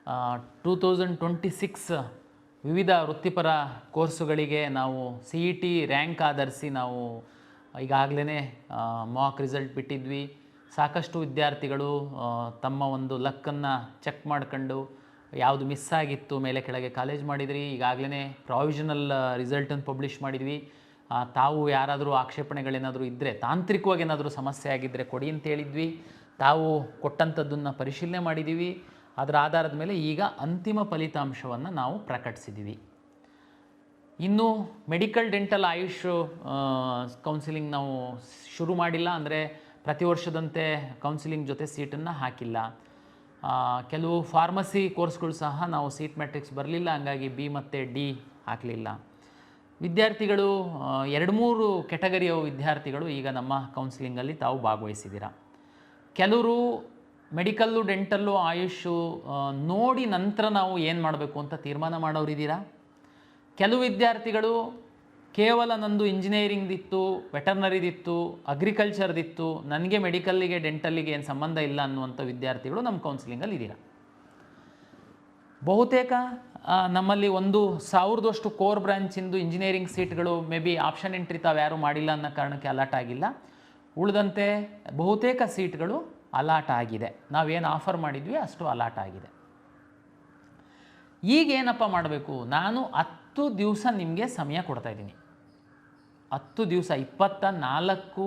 2026 ವಿವಿಧ ವೃತ್ತಿಪರ ಕೋರ್ಸುಗಳಿಗೆ ನಾವು CET ರ್ಯಾಂಕ್ ಆಧರಿಸಿ ನಾವು ಈಗಾಗಲೇ ಮಾಕ್ ರಿಸಲ್ಟ್ ಬಿಟ್ಟಿದ್ವಿ. ಸಾಕಷ್ಟು ವಿದ್ಯಾರ್ಥಿಗಳು ತಮ್ಮ ಒಂದು ಲಕ್ಕನ್ನು ಚೆಕ್ ಮಾಡ್ಕೊಂಡು ಯಾವುದು ಮಿಸ್ ಆಗಿತ್ತು ಮೇಲೆ ಕೆಳಗೆ ಕಾಲೇಜ್ ಮಾಡಿದ್ರಿ. ಈಗಾಗಲೇ ಪ್ರಾವಿಷನಲ್ ರಿಸಲ್ಟನ್ನು ಪಬ್ಲಿಷ್ ಮಾಡಿದ್ವಿ. ತಾವು ಯಾರಾದರೂ ಆಕ್ಷೇಪಣೆಗಳೇನಾದರೂ ಇದ್ದರೆ, ತಾಂತ್ರಿಕವಾಗಿ ಏನಾದರೂ ಸಮಸ್ಯೆ ಆಗಿದ್ದರೆ ಕೊಡಿ ಅಂತ ಹೇಳಿದ್ವಿ. ತಾವು ಕೊಟ್ಟಂಥದ್ದನ್ನು ಪರಿಶೀಲನೆ ಮಾಡಿದ್ದೀವಿ. ಅದರ ಆಧಾರದ ಮೇಲೆ ಈಗ ಅಂತಿಮ ಫಲಿತಾಂಶವನ್ನು ನಾವು ಪ್ರಕಟಿಸಿದ್ದೀವಿ. ಇನ್ನು ಮೆಡಿಕಲ್, ಡೆಂಟಲ್, ಆಯುಷ್ ಕೌನ್ಸಿಲಿಂಗ್ ನಾವು ಶುರು ಮಾಡಿಲ್ಲ. ಅಂದರೆ ಪ್ರತಿ ವರ್ಷದಂತೆ ಕೌನ್ಸಿಲಿಂಗ್ ಜೊತೆ ಸೀಟನ್ನು ಹಾಕಿಲ್ಲ. ಕೆಲವು ಫಾರ್ಮಸಿ ಕೋರ್ಸ್ಗಳು ಸಹ ನಾವು ಸೀಟ್ ಮ್ಯಾಟ್ರಿಕ್ಸ್ ಬರಲಿಲ್ಲ, ಹಂಗಾಗಿ B ಮತ್ತು D ಹಾಕಲಿಲ್ಲ. ವಿದ್ಯಾರ್ಥಿಗಳು 2-3 ಕೆಟಗರಿಯ ವಿದ್ಯಾರ್ಥಿಗಳು ಈಗ ನಮ್ಮ ಕೌನ್ಸಿಲಿಂಗಲ್ಲಿ ತಾವು ಭಾಗವಹಿಸಿದ್ದೀರಾ. ಕೆಲವರು ಮೆಡಿಕಲ್ಲು, ಡೆಂಟಲ್ಲು, ಆಯುಷು ನೋಡಿ ನಂತರ ನಾವು ಏನು ಮಾಡಬೇಕು ಅಂತ ತೀರ್ಮಾನ ಮಾಡೋರಿದ್ದೀರಾ. ಕೆಲವು ವಿದ್ಯಾರ್ಥಿಗಳು ಕೇವಲ ನಂದು ಇಂಜಿನಿಯರಿಂಗ್ದಿತ್ತು, ವೆಟರ್ನರಿದಿತ್ತು, ಅಗ್ರಿಕಲ್ಚರ್ದಿತ್ತು, ನನಗೆ ಮೆಡಿಕಲ್ಲಿಗೆ, ಡೆಂಟಲ್ಲಿಗೆ ಏನು ಸಂಬಂಧ ಇಲ್ಲ ಅನ್ನುವಂಥ ವಿದ್ಯಾರ್ಥಿಗಳು ನಮ್ಮ ಕೌನ್ಸಿಲಿಂಗಲ್ಲಿ ಇದ್ದೀರಾ. ಬಹುತೇಕ ನಮ್ಮಲ್ಲಿ 1,000 ಕೋರ್ ಬ್ರಾಂಚಿಂದು ಇಂಜಿನಿಯರಿಂಗ್ ಸೀಟ್ಗಳು ಮೇ ಬಿ ಆಪ್ಷನ್ ಎಂಟ್ರಿ ತಾವು ಯಾರೂ ಮಾಡಿಲ್ಲ ಅನ್ನೋ ಕಾರಣಕ್ಕೆ ಅಲಾಟ್ ಆಗಿಲ್ಲ. ಉಳಿದಂತೆ ಬಹುತೇಕ ಸೀಟ್ಗಳು ಅಲಾಟ್ ಆಗಿದೆ. ನಾವೇನು ಆಫರ್ ಮಾಡಿದ್ವಿ ಅಷ್ಟು ಅಲಾಟ್ ಆಗಿದೆ. ಈಗೇನಪ್ಪ ಮಾಡಬೇಕು? ನಾನು 10 ದಿವಸ ನಿಮಗೆ ಸಮಯ ಕೊಡ್ತಾಯಿದ್ದೀನಿ. 10 ದಿವಸ 24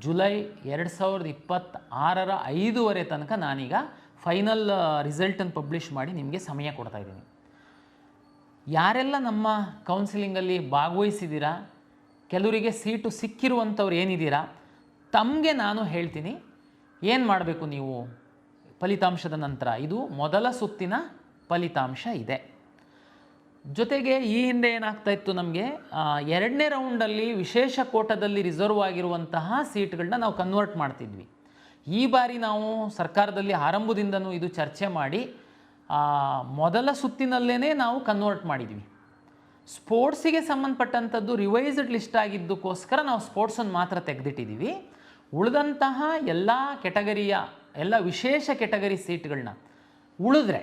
ಜುಲೈ 2026 5:30 ತನಕ ನಾನೀಗ ಫೈನಲ್ ರಿಸಲ್ಟನ್ನು ಪಬ್ಲಿಷ್ ಮಾಡಿ ನಿಮಗೆ ಸಮಯ ಕೊಡ್ತಾಯಿದ್ದೀನಿ. ಯಾರೆಲ್ಲ ನಮ್ಮ ಕೌನ್ಸಿಲಿಂಗಲ್ಲಿ ಭಾಗವಹಿಸಿದ್ದೀರಾ, ಕೆಲವರಿಗೆ ಸೀಟು ಸಿಕ್ಕಿರುವಂಥವ್ರು ಏನಿದ್ದೀರಾ, ತಮಗೆ ನಾನು ಹೇಳ್ತೀನಿ ಏನು ಮಾಡಬೇಕು ನೀವು ಫಲಿತಾಂಶದ ನಂತರ. ಇದು ಮೊದಲ ಸುತ್ತಿನ ಫಲಿತಾಂಶ ಇದೆ. ಜೊತೆಗೆ ಈ ಹಿಂದೆ ಏನಾಗ್ತಾ ಇತ್ತು, ನಮಗೆ 2ನೇ ರೌಂಡಲ್ಲಿ ವಿಶೇಷ ಕೋಟದಲ್ಲಿ ರಿಸರ್ವ್ ಆಗಿರುವಂತಹ ಸೀಟ್ಗಳನ್ನ ನಾವು ಕನ್ವರ್ಟ್ ಮಾಡ್ತಿದ್ವಿ. ಈ ಬಾರಿ ನಾವು ಸರ್ಕಾರದಲ್ಲಿ ಆರಂಭದಿಂದನೂ ಇದು ಚರ್ಚೆ ಮಾಡಿ ಮೊದಲ ಸುತ್ತಿನಲ್ಲೇ ನಾವು ಕನ್ವರ್ಟ್ ಮಾಡಿದ್ವಿ. ಸ್ಪೋರ್ಟ್ಸಿಗೆ ಸಂಬಂಧಪಟ್ಟಂಥದ್ದು ರಿವೈಸ್ಡ್ ಲಿಸ್ಟ್ ಆಗಿದ್ದಕ್ಕೋಸ್ಕರ ನಾವು ಸ್ಪೋರ್ಟ್ಸನ್ನು ಮಾತ್ರ ತೆಗೆದಿಟ್ಟಿದ್ದೀವಿ. ಉಳಿದಂತಹ ಎಲ್ಲ ಕೆಟಗರಿಯ ಎಲ್ಲ ವಿಶೇಷ ಕೆಟಗರಿ ಸೀಟ್ಗಳನ್ನ ಉಳಿದ್ರೆ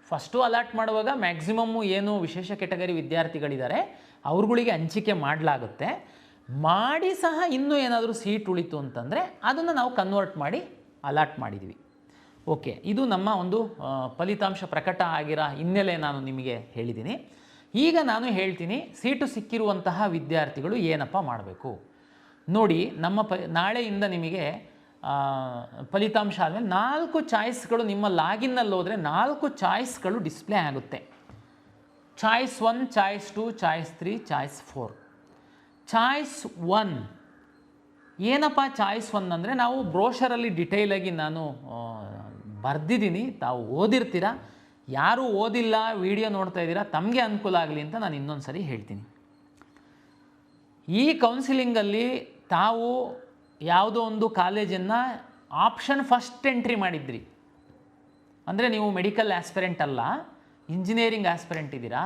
ಫಸ್ಟು ಅಲಾಟ್ ಮಾಡುವಾಗ ಮ್ಯಾಕ್ಸಿಮಮ್ಮು ಏನು ವಿಶೇಷ ಕೆಟಗರಿ ವಿದ್ಯಾರ್ಥಿಗಳಿದ್ದಾರೆ ಅವ್ರುಗಳಿಗೆ ಹಂಚಿಕೆ ಮಾಡಲಾಗುತ್ತೆ. ಮಾಡಿ ಸಹ ಇನ್ನೂ ಏನಾದರೂ ಸೀಟ್ ಉಳಿತು ಅಂತಂದರೆ ಅದನ್ನು ನಾವು ಕನ್ವರ್ಟ್ ಮಾಡಿ ಅಲಾಟ್ ಮಾಡಿದ್ವಿ. ಓಕೆ, ಇದು ನಮ್ಮ ಒಂದು ಫಲಿತಾಂಶ ಪ್ರಕಟ ಆಗಿರೋ ಹಿನ್ನೆಲೆ ನಾನು ನಿಮಗೆ ಹೇಳಿದ್ದೀನಿ. ಈಗ ನಾನು ಹೇಳ್ತೀನಿ ಸೀಟು ಸಿಕ್ಕಿರುವಂತಹ ವಿದ್ಯಾರ್ಥಿಗಳು ಏನಪ್ಪ ಮಾಡಬೇಕು ನೋಡಿ. ನಮ್ಮ ನಾಳೆಯಿಂದ ನಿಮಗೆ ಫಲಿತಾಂಶ ಆದಮೇಲೆ 4 ಚಾಯ್ಸ್ಗಳು ನಿಮ್ಮ ಲಾಗಿನ್ನಲ್ಲಿ ಹೋದರೆ 4 ಚಾಯ್ಸ್ಗಳು ಡಿಸ್ಪ್ಲೇ ಆಗುತ್ತೆ. Choice 1, choice 2, choice 3, choice 4. Choice 1 ಏನಪ್ಪ? ಚಾಯ್ಸ್ 1 ಅಂದರೆ ನಾವು ಬ್ರೋಷರಲ್ಲಿ ಡಿಟೇಲಾಗಿ ನಾನು ಬರೆದಿದ್ದೀನಿ, ತಾವು ಓದಿರ್ತೀರ. ಯಾರು ಓದಿಲ್ಲ, ವಿಡಿಯೋ ನೋಡ್ತಾ ಇದ್ದೀರಾ, ತಮಗೆ ಅನುಕೂಲ ಆಗಲಿ ಅಂತ ನಾನು ಇನ್ನೊಂದು ಸರಿ ಹೇಳ್ತೀನಿ. ಈ ಕೌನ್ಸಿಲಿಂಗಲ್ಲಿ ತಾವು ಯಾವುದೋ ಒಂದು ಕಾಲೇಜನ್ನು ಆಪ್ಷನ್ ಫಸ್ಟ್ ಎಂಟ್ರಿ ಮಾಡಿದ್ರಿ. ಅಂದರೆ ನೀವು ಮೆಡಿಕಲ್ ಆಸ್ಪಿರೆಂಟ್ ಅಲ್ಲ, ಇಂಜಿನಿಯರಿಂಗ್ ಆಸ್ಪಿರೆಂಟ್ ಇದ್ದೀರಾ.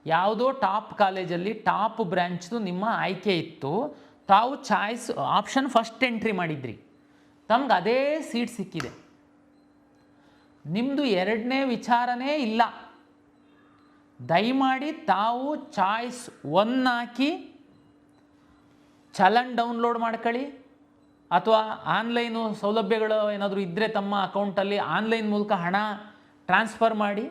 ಯಾವುದೋ ಟಾಪ್ ಕಾಲೇಜಲ್ಲಿ ಟಾಪ್ ಬ್ರ್ಯಾಂಚ್ದು ನಿಮ್ಮ ಆಯ್ಕೆ ಇತ್ತು. ತಾವು ಚಾಯ್ಸ್ ಆಪ್ಷನ್ ಫಸ್ಟ್ ಎಂಟ್ರಿ ಮಾಡಿದ್ರಿ, ತಮ್ಗೆ ಅದೇ ಸೀಟ್ ಸಿಕ್ಕಿದೆ. ನಿಮ್ಮದು 2ನೇ ವಿಚಾರನೇ ಇಲ್ಲ. ದಯಮಾಡಿ ತಾವು ಚಾಯ್ಸ್ 1 ಹಾಕಿ ಚಲನ್ ಡೌನ್ಲೋಡ್ ಮಾಡ್ಕೊಳ್ಳಿ, ಅಥವಾ ಆನ್ಲೈನು ಸೌಲಭ್ಯಗಳು ಏನಾದರೂ ಇದ್ದರೆ ತಮ್ಮ ಅಕೌಂಟಲ್ಲಿ ಆನ್ಲೈನ್ ಮೂಲಕ ಹಣ ಟ್ರಾನ್ಸ್ಫರ್ ಮಾಡಿ.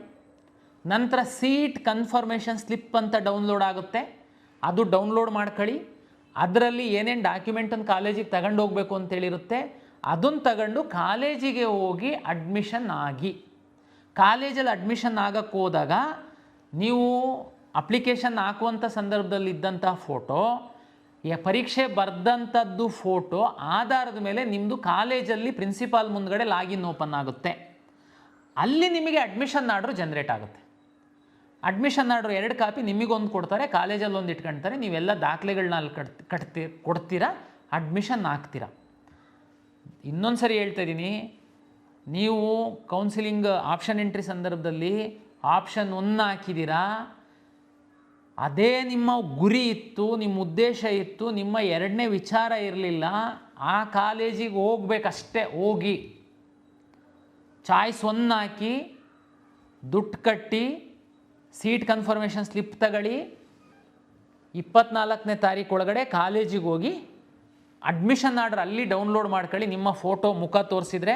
ನಂತರ ಸೀಟ್ ಕನ್ಫರ್ಮೇಷನ್ ಸ್ಲಿಪ್ ಅಂತ ಡೌನ್ಲೋಡ್ ಆಗುತ್ತೆ, ಅದು ಡೌನ್ಲೋಡ್ ಮಾಡ್ಕೊಳ್ಳಿ. ಅದರಲ್ಲಿ ಏನೇನು ಡಾಕ್ಯುಮೆಂಟನ್ನು ಕಾಲೇಜಿಗೆ ತಗೊಂಡು ಹೋಗಬೇಕು ಅಂತೇಳಿರುತ್ತೆ, ಅದನ್ನು ತಗೊಂಡು ಕಾಲೇಜಿಗೆ ಹೋಗಿ ಅಡ್ಮಿಷನ್ ಆಗಿ. ಕಾಲೇಜಲ್ಲಿ ಅಡ್ಮಿಷನ್ ಆಗಕ್ಕೆ ಹೋದಾಗ ನೀವು ಅಪ್ಲಿಕೇಶನ್ ಹಾಕುವಂಥ ಸಂದರ್ಭದಲ್ಲಿ ಇದ್ದಂಥ ಫೋಟೋ, ಪರೀಕ್ಷೆ ಬರೆದಂಥದ್ದು ಫೋಟೋ ಆಧಾರದ ಮೇಲೆ ನಿಮ್ಮದು ಕಾಲೇಜಲ್ಲಿ ಪ್ರಿನ್ಸಿಪಾಲ್ ಮುಂದ್ಗಡೆ ಲಾಗಿನ್ ಓಪನ್ ಆಗುತ್ತೆ. ಅಲ್ಲಿ ನಿಮಗೆ ಅಡ್ಮಿಷನ್ ಆರ್ಡ್ರು ಜನ್ರೇಟ್ ಆಗುತ್ತೆ. ಅಡ್ಮಿಷನ್ ಆರ್ಡ್ರು 2 ಕಾಪಿ ನಿಮಗೊಂದು ಕೊಡ್ತಾರೆ, ಕಾಲೇಜಲ್ಲಿ ಒಂದು ಇಟ್ಕೊಳ್ತಾರೆ. ನೀವೆಲ್ಲ ದಾಖಲೆಗಳನ್ನ ಅಲ್ಲಿ ಕೊಡ್ತೀರಾ, ಅಡ್ಮಿಷನ್ ಆಗ್ತೀರಾ. ಇನ್ನೊಂದು ಸರಿ ಹೇಳ್ತಾ ಇದ್ದೀನಿ, ನೀವು ಕೌನ್ಸಿಲಿಂಗ್ ಆಪ್ಷನ್ ಎಂಟ್ರಿ ಸಂದರ್ಭದಲ್ಲಿ ಆಪ್ಷನ್ 1 ಹಾಕಿದ್ದೀರಾ, ಅದೇ ನಿಮ್ಮ ಗುರಿ ಇತ್ತು, ನಿಮ್ಮ ಉದ್ದೇಶ ಇತ್ತು, ನಿಮ್ಮ 2ನೇ ವಿಚಾರ ಇರಲಿಲ್ಲ, ಆ ಕಾಲೇಜಿಗೆ ಹೋಗ್ಬೇಕಷ್ಟೇ. ಹೋಗಿ ಚಾಯ್ಸ್ 1 ಹಾಕಿ ದುಡ್ಡು ಕಟ್ಟಿ ಸೀಟ್ ಕನ್ಫರ್ಮೇಷನ್ ಸ್ಲಿಪ್ ತಗೊಳ್ಳಿ, 24ನೇ ತಾರೀಕು ಒಳಗಡೆ ಕಾಲೇಜಿಗೆ ಹೋಗಿ ಅಡ್ಮಿಷನ್ ಆರ್ಡರ್ ಅಲ್ಲಿ ಡೌನ್ಲೋಡ್ ಮಾಡ್ಕೊಳ್ಳಿ. ನಿಮ್ಮ ಫೋಟೋ ಮುಖ ತೋರಿಸಿದ್ರೆ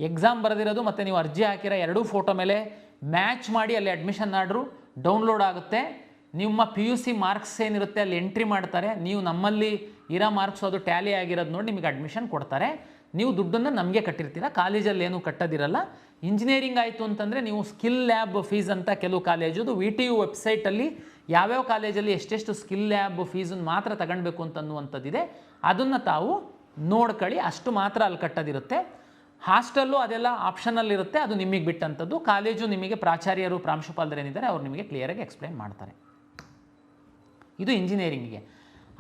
ಎಕ್ಸಾಮ್ ಬರೆದಿರೋದು ಮತ್ತು ನೀವು ಅರ್ಜಿ ಹಾಕಿರೋ ಎರಡೂ ಫೋಟೋ ಮೇಲೆ ಮ್ಯಾಚ್ ಮಾಡಿ ಅಲ್ಲಿ ಅಡ್ಮಿಷನ್ ಆರ್ಡ್ರು ಡೌನ್ಲೋಡ್ ಆಗುತ್ತೆ. ನಿಮ್ಮ PUC ಮಾರ್ಕ್ಸ್ ಏನಿರುತ್ತೆ ಅಲ್ಲಿ ಎಂಟ್ರಿ ಮಾಡ್ತಾರೆ. ನೀವು ನಮ್ಮಲ್ಲಿ ಇರೋ ಮಾರ್ಕ್ಸ್ ಅದು ಟ್ಯಾಲಿ ಆಗಿರೋದು ನೋಡಿ ನಿಮಗೆ ಅಡ್ಮಿಷನ್ ಕೊಡ್ತಾರೆ. ನೀವು ದುಡ್ಡನ್ನು ನಮಗೆ ಕಟ್ಟಿರ್ತೀರ, ಕಾಲೇಜಲ್ಲಿ ಏನೂ ಕಟ್ಟೋದಿರಲ್ಲ. ಇಂಜಿನಿಯರಿಂಗ್ ಆಯಿತು ಅಂತಂದರೆ ನೀವು ಸ್ಕಿಲ್ ಲ್ಯಾಬ್ ಫೀಸ್ ಅಂತ ಕೆಲವು ಕಾಲೇಜು VTU ವೆಬ್ಸೈಟಲ್ಲಿ ಯಾವ್ಯಾವ ಕಾಲೇಜಲ್ಲಿ ಎಷ್ಟೆಷ್ಟು ಸ್ಕಿಲ್ ಲ್ಯಾಬ್ ಫೀಸನ್ನು ಮಾತ್ರ ತಗೊಳ್ಬೇಕು ಅಂತನ್ನುವಂಥದ್ದಿದೆ. ಅದನ್ನು ತಾವು ನೋಡ್ಕೊಳ್ಳಿ, ಅಷ್ಟು ಮಾತ್ರ ಅಲ್ಲಿ ಕಟ್ಟೋದಿರುತ್ತೆ. ಹಾಸ್ಟೆಲ್ಲು ಅದೆಲ್ಲ ಆಪ್ಷನಲ್ಲಿರುತ್ತೆ, ಅದು ನಿಮಗೆ ಬಿಟ್ಟಂಥದ್ದು. ಕಾಲೇಜು ನಿಮಗೆ ಪ್ರಾಚಾರ್ಯರು ಪ್ರಾಂಶುಪಾಲರು ಏನಿದ್ದಾರೆ ಅವ್ರು ನಿಮಗೆ ಕ್ಲಿಯರಾಗಿ ಎಕ್ಸ್ಪ್ಲೈನ್ ಮಾಡ್ತಾರೆ. ಇದು ಇಂಜಿನಿಯರಿಂಗಿಗೆ.